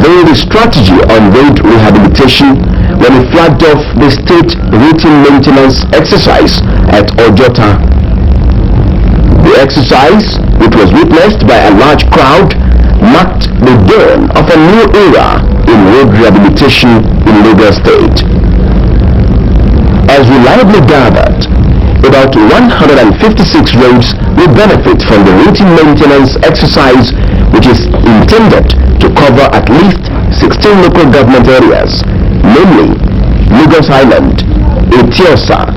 unveiled a strategy on road rehabilitation when he flagged off the state routine maintenance exercise at Ojota. The exercise, which was witnessed by a large crowd, marked the dawn of a new era in road rehabilitation in Lagos State. As reliably gathered, about 156 roads will benefit from the routine maintenance exercise, which is intended to cover at least 16 local government areas, namely Lagos Island, Etiosa,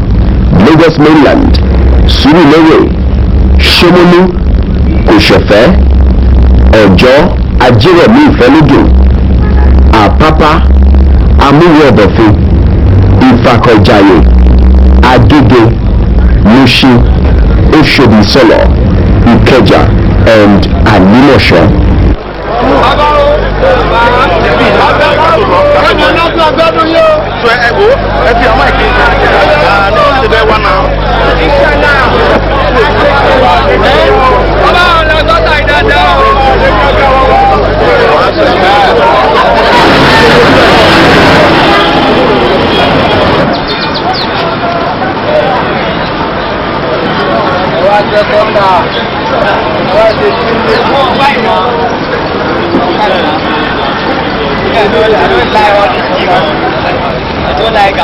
Lagos Mainland, Surulere, Shomolu, Koshofe, Ojo, Ajiremi Ifeludu, Apapa, Amuwobofi, Ifakojaye, Agege, Mushi, Oshodi Solo, Ikeja, and Alimosho. I don't like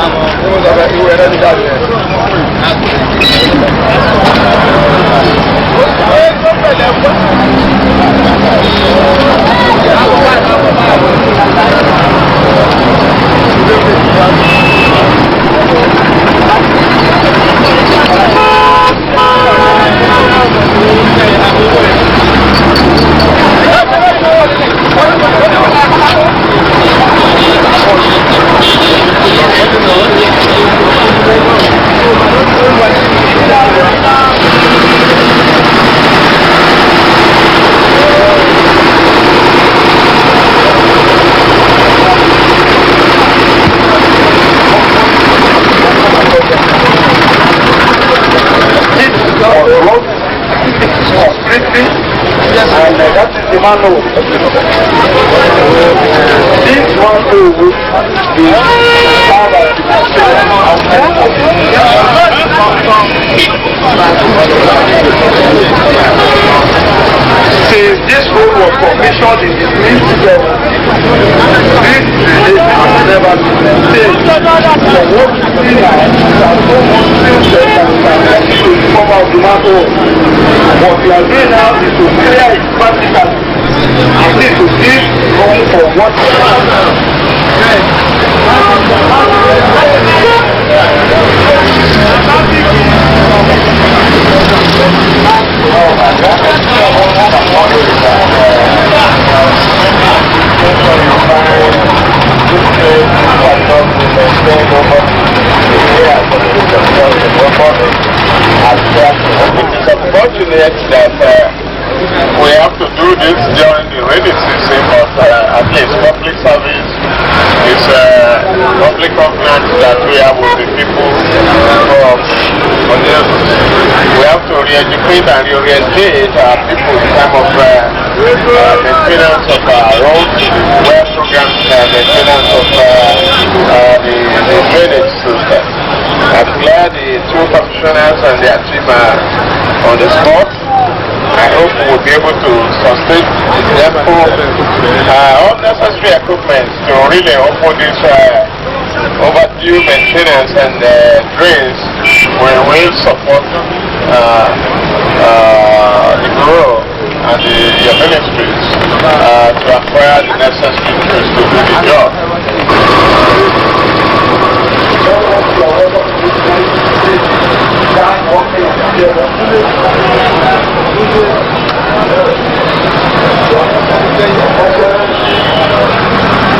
Since this road was commissioned in the mid-70s, this relation has never been maintained. So what we see now is that so much things that to cover the matter. What we are doing now is to clear it practically. I need to give room for what we unfortunate that we have to do this during the rainy season, but at least public service is public covenant that we have with the people. We have to re-educate and reorientate our people in terms of maintenance of our roads, well programmed maintenance of the drainage system. I'm glad the two commissioners and their team are on the spot. I hope we will be able to sustain all necessary equipment to really open this overdue maintenance and drains. We will support the bureau and your ministries to acquire the necessary tools to do the job.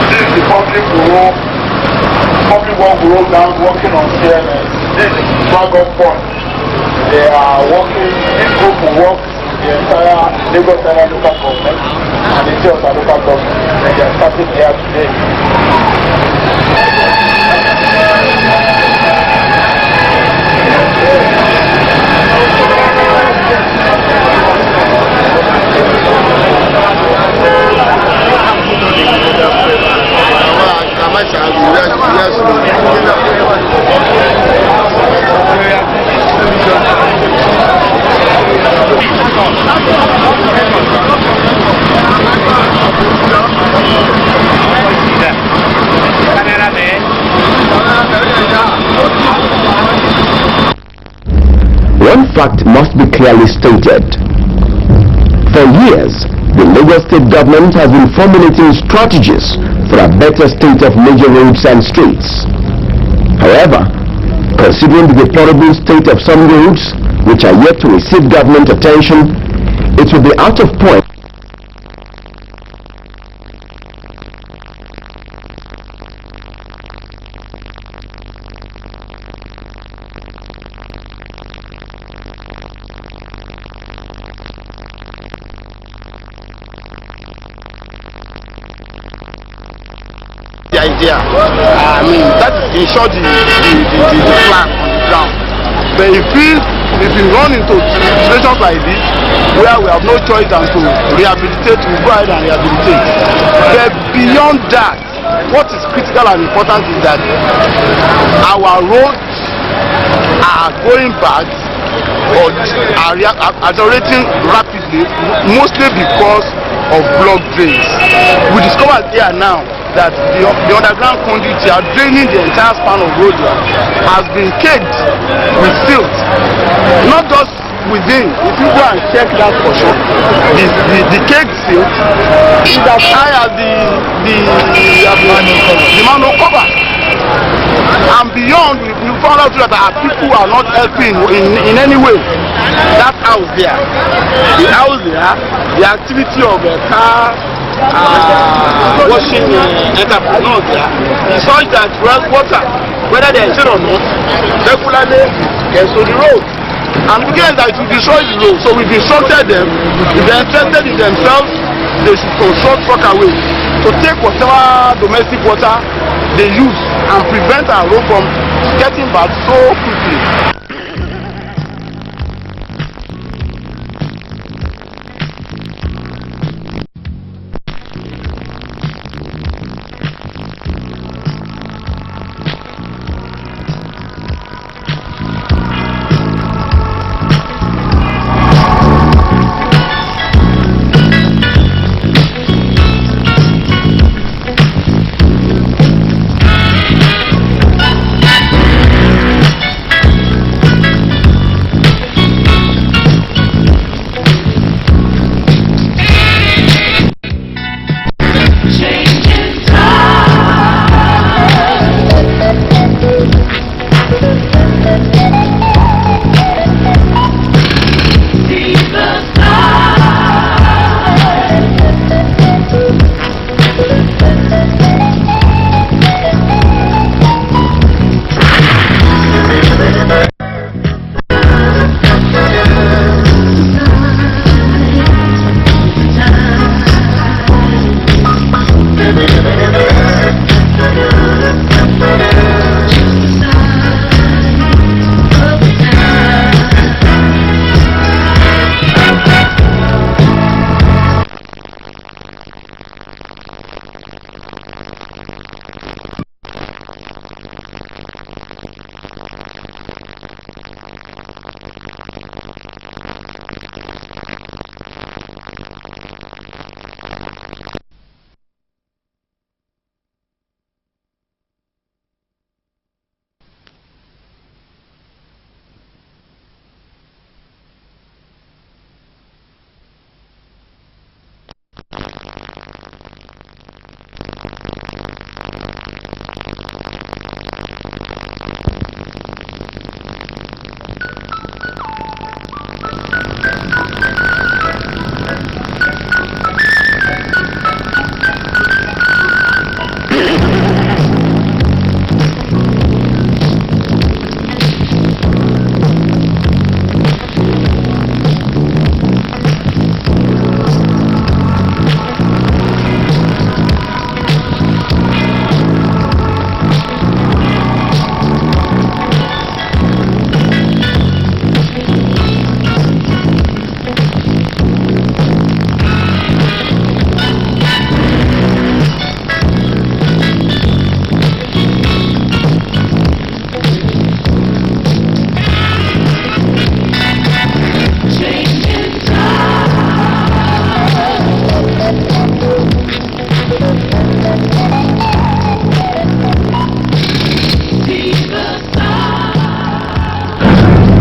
This is the public work bureau down working on CMS. This is Dragon Point. They are working, this group will work the entire Lagos Island local government and the Ethiopia local government, and they are starting here today. fact must be clearly stated. For years, the Lagos state government has been formulating strategies for a better state of major roads and streets. However, considering the deplorable state of some roads which are yet to receive government attention, it will be out of point the idea. I mean, that is in short the plan on the ground. But if we run into situations like this, where we have no choice than to rehabilitate, we go ahead and rehabilitate. But beyond that, what is critical and important is that our roads are going bad or are accelerating rapidly, mostly because of blocked drains. We discovered here now that the underground conduit here draining the entire span of road has been caked with silt. Not just within, if you go and check that portion, the caked silt is as high as the manhole cover. And beyond, we found out that our people are not helping in any way. That house there, the house there, the activity of a car washing entrepreneurs there is such that water, whether they are shade or not, regularly gets to the road. And again, that it will destroy the road. So we've instructed them, if they are interested in themselves, they should construct away to take whatever domestic water they use and prevent our road from getting bad so quickly.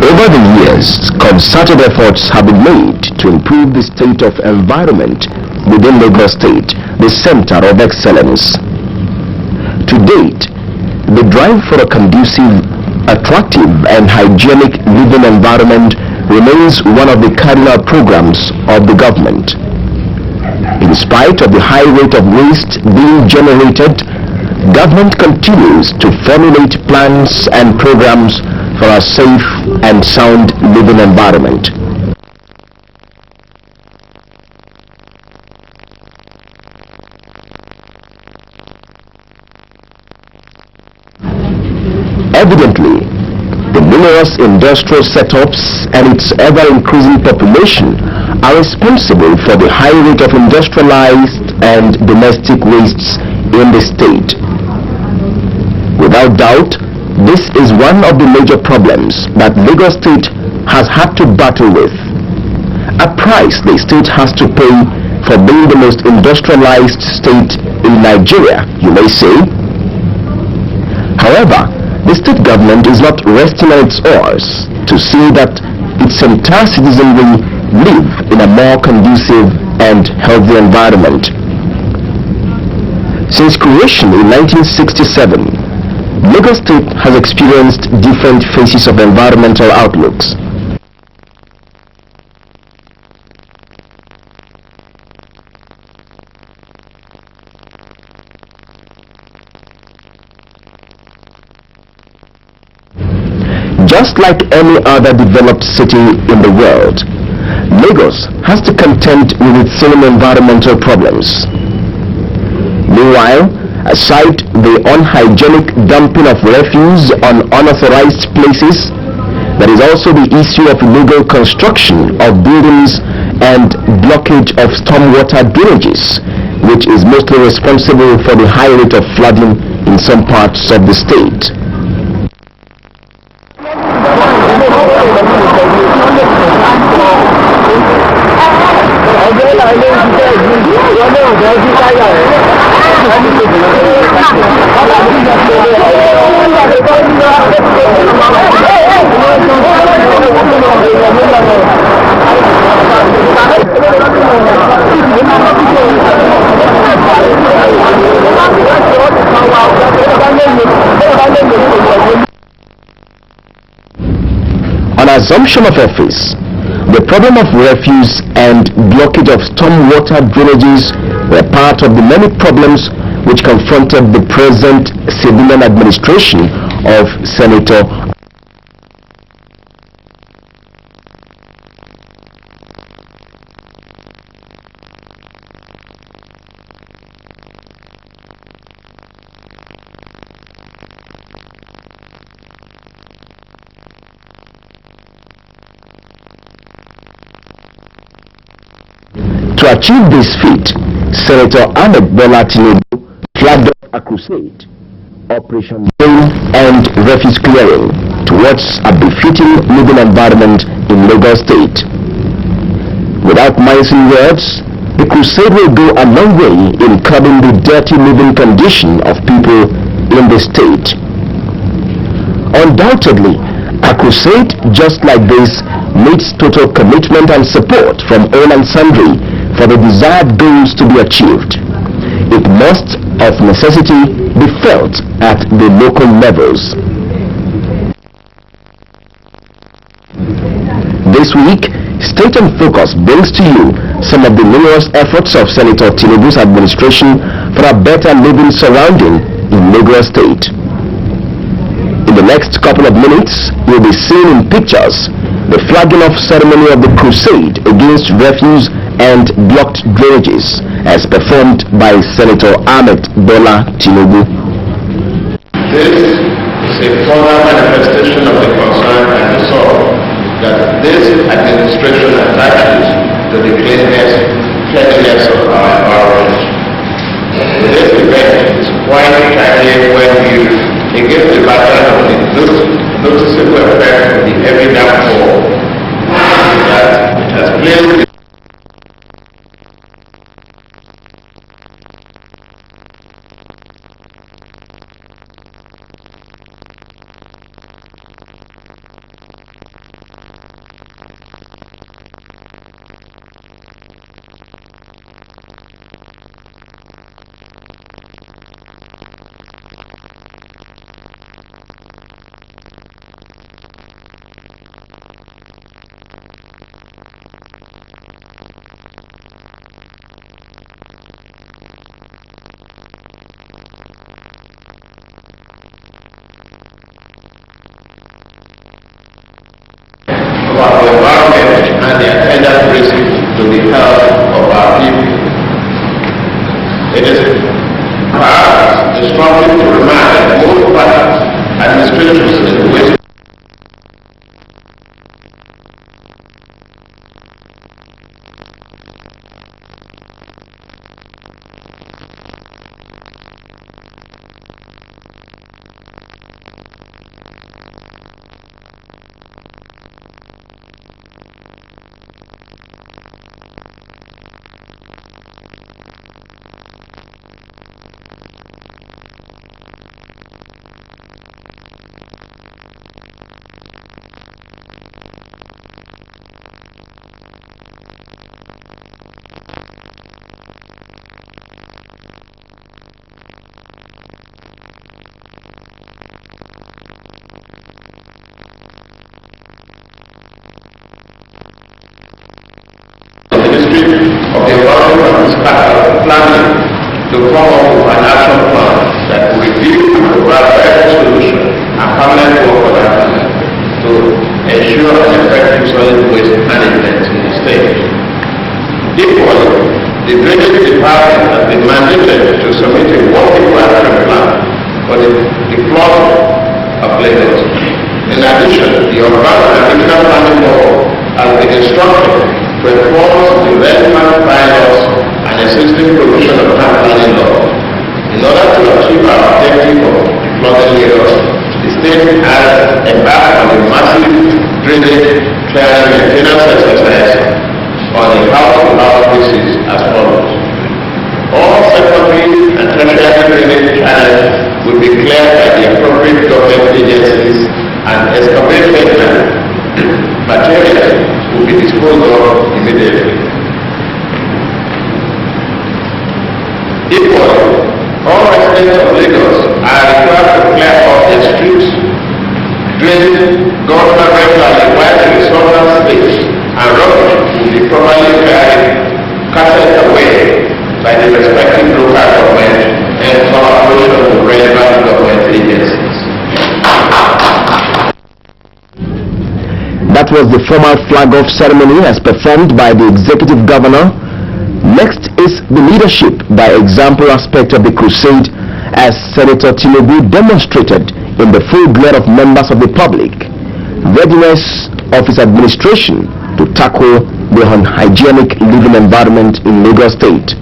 Over the years, concerted efforts have been made to improve the state of environment within Lagos State, the center of excellence. To date, the drive for a conducive, attractive and hygienic living environment remains one of the cardinal programs of the government. In spite of the high rate of waste being generated, government continues to formulate plans and programs for a safe and sound living environment. Evidently, the numerous industrial setups and its ever-increasing population are responsible for the high rate of industrialized and domestic wastes in the state. Without doubt, this is one of the major problems that Lagos State has had to battle with. A price the state has to pay for being the most industrialized state in Nigeria, you may say. However, the state government is not resting on its oars to see that its entire citizenry live in a more conducive and healthy environment. Since creation in 1967, Lagos State has experienced different phases of environmental outlooks. Just like any other developed city in the world, Lagos has to contend with its own environmental problems. Meanwhile, aside the unhygienic dumping of refuse on unauthorized places, there is also the issue of illegal construction of buildings and blockage of stormwater drainages, which is mostly responsible for the high rate of flooding in some parts of the state. On assumption of office, the problem of refuse and blockage of stormwater drainages were part of the many problems which confronted the present civilian administration of Senator To achieve this feat, Senator Ahmed Bola Tinubu flagged off a crusade, Operation Drain and Refuse Clearing, towards a befitting living environment in Lagos State. Without mincing words, the crusade will go a long way in curbing the dirty living condition of people in the state. Undoubtedly, a crusade just like this needs total commitment and support from all and sundry for the desired goals to be achieved. It must, of necessity, be felt at the local levels. This week, State and Focus brings to you some of the numerous efforts of Senator Tinubu's administration for a better living surrounding in Lagos State. In the next couple of minutes, you'll be seeing in pictures the flagging off ceremony of the crusade against refuse and blocked drainages as performed by Senator Ahmed Bola Tinubu. This is a further manifestation of the concern and resolve that this administration attaches to the cleanliness of our environment. This event is quite timely when viewed against the background of the noticeable effect of the heavy downpour that has placed and the attendant principle to the health of our people. It is perhaps instructive to remind both parties, administrations in the West. Of the Environment and Planning to come up with an action plan that will review and provide better solution and permanent work for that to ensure an effective solid waste management in the state. Equally, the Drainage Department has been mandated to submit a working action plan for the deployment of Lagos. In addition, the Urban and Regional Planning Board has been instructed to enforce the relevant bylaws and existing provision of town planning law. In order to achieve our objective of deploying Lagos, the state has embarked on a massive drainage clearing maintenance exercise on a house-to-house basis as follows. All secondary and tertiary drainage channels will be cleared by the appropriate government agencies and excavated materials will be disposed of immediately. Equally, all residents of Lagos are required to clear off their streets, drainage, government regularly while the resultant space and rubbish will be properly carted away by the respective local government and collaboration with relevant government agencies. That was the formal flag-off ceremony as performed by the executive governor. Next is the leadership by example aspect of the crusade as Senator Tinubu demonstrated in the full glare of members of the public readiness of his administration to tackle the unhygienic living environment in Lagos State.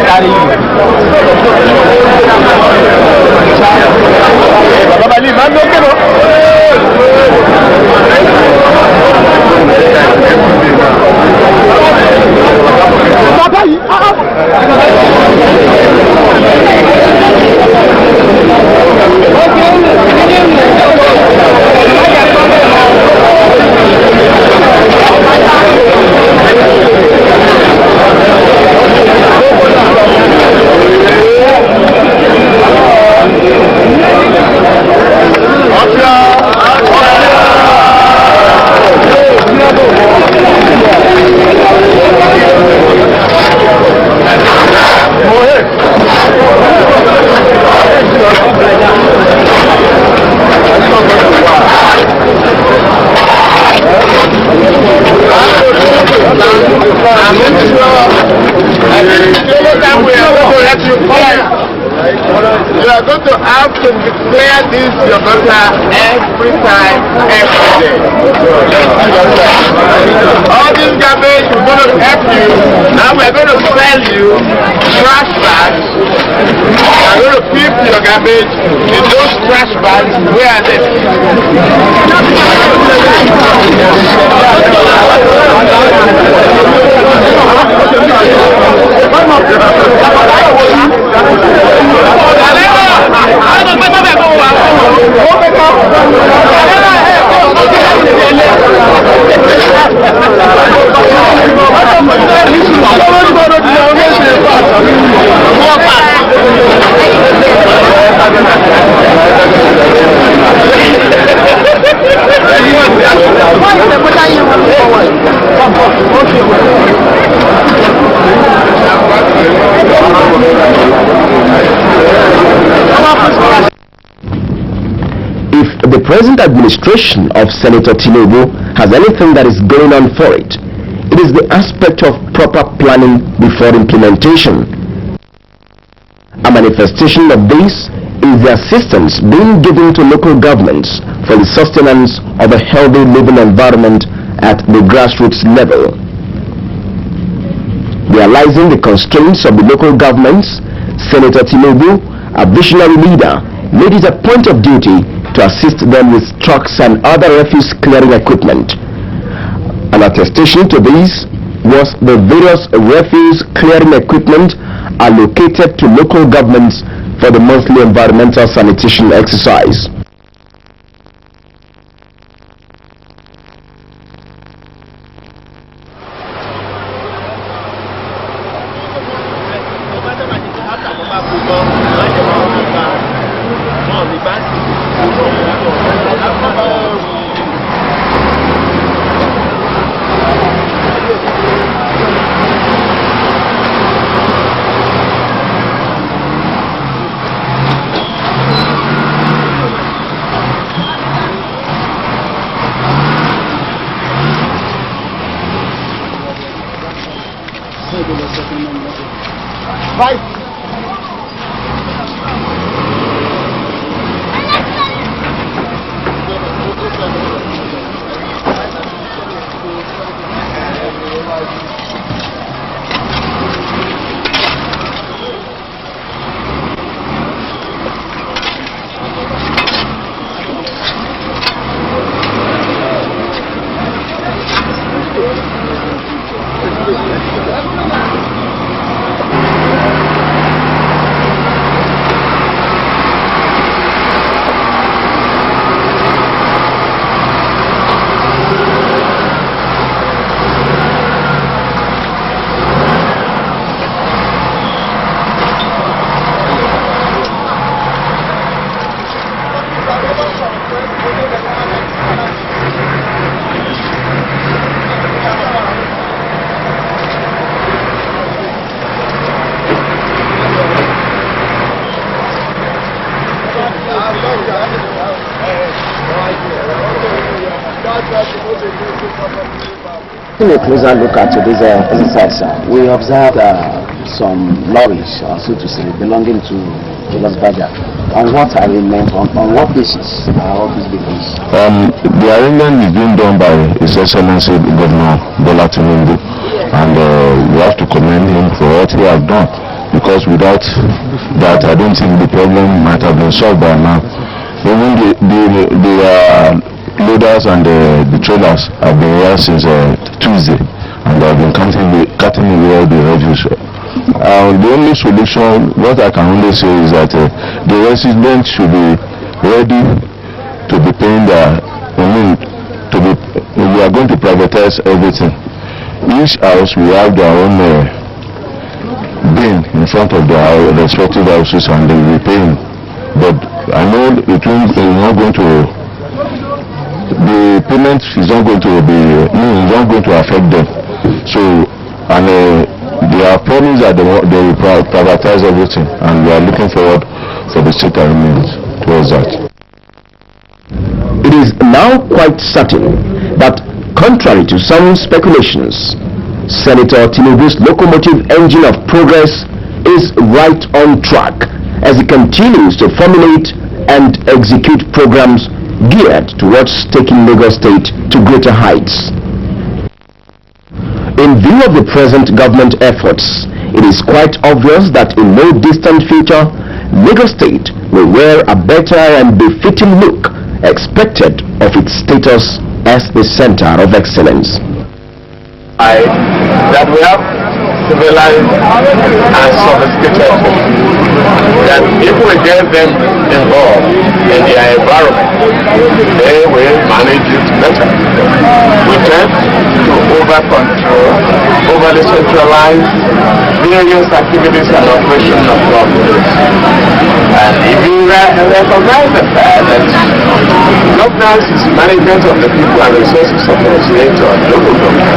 carry you. You are going to have to declare this your daughter every time, every day. All this garbage is going to help you. Now we are going to sell you trash bags. We are going to keep your garbage in those trash bags. Where are they? If the present administration of Senator Tinubu has anything that is going on for it, it is the aspect of proper planning before implementation. A manifestation of this is the assistance being given to local governments for the sustenance of a healthy living environment at the grassroots level. Realizing the constraints of the local governments, Senator Tinubu, a visionary leader, made it a point of duty to assist them with trucks and other refuse clearing equipment. An attestation to this was the various refuse clearing equipment allocated to local governments for the monthly environmental sanitation exercise. Taking a closer look at today's exercise, we observed some lorries, so to say, belonging to Julius Baja. On what arrangement, on what basis are all these vehicles? The arrangement is being done by His Excellency Governor Bola Tinubu, and we have to commend him for what he has done. because without that, I don't think the problem might have been solved by now. Even the loaders and the trailers have been here since Tuesday, and they have been cutting away all the refuse. The only solution, what I can only say, is that the residents should be ready to be paying their, we are going to privatize everything. Each house will have their own bin in front of their respective houses, and they will be paying. But I know it is not going to, the payment is not going to be, is not going to affect them. So, and they are promised that they will privatize everything, and we are looking forward for the state arrangements towards that. It is now quite certain that, contrary to some speculations, Senator Tinubu's locomotive engine of progress is right on track as he continues to formulate and execute programs geared towards taking Lagos State to greater heights. In view of the present government efforts, it is quite obvious that in no distant future, Lagos State will wear a better and befitting look expected of its status as the center of excellence. That we have civilized and sophisticated people, that if we get them involved in their environment, they will manage it better. We tend to over-control, overly centralize various activities and operations of government. And if you recognize the fact that governance is management of the people and resources of the state or local government,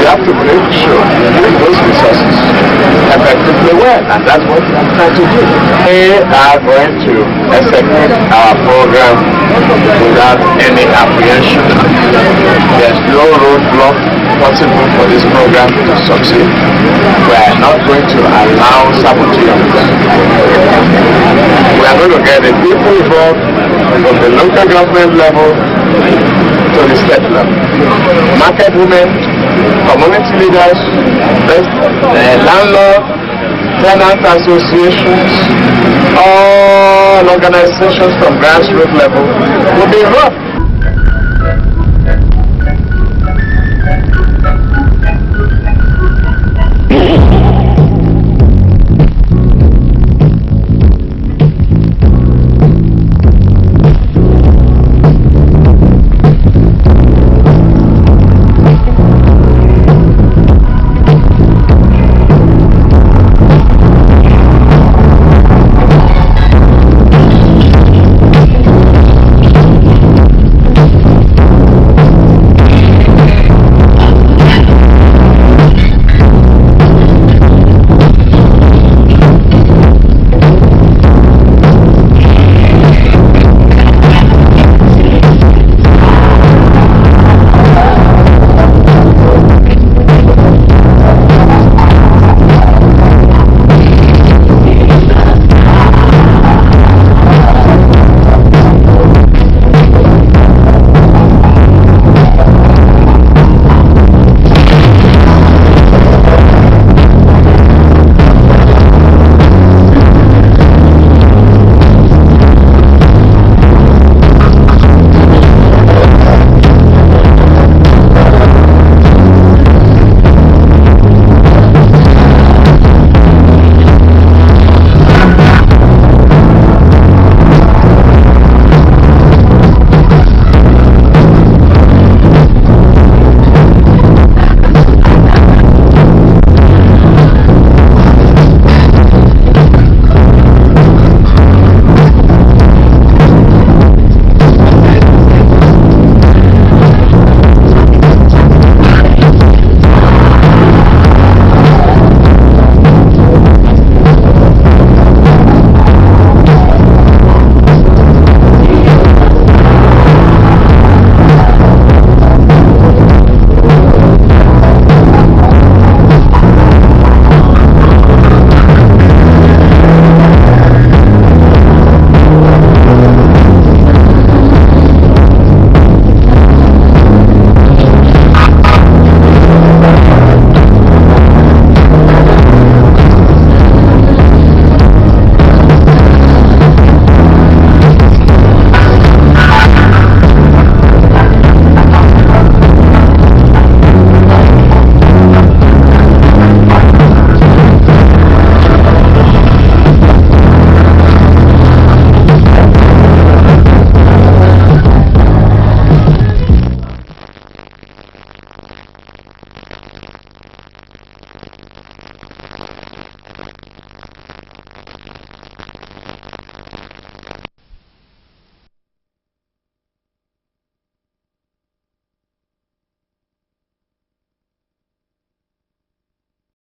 you have to make sure you use those resources effectively well, and that's what we are trying to do. We are going to execute our program without any apprehension. There's no roadblock possible for this program to succeed. We are not going to allow sabotage of it. We are going to get the people involved from the local government level to the state level. Market women, community leaders, landlord, tenant associations, all organizations from grassroots level will be involved.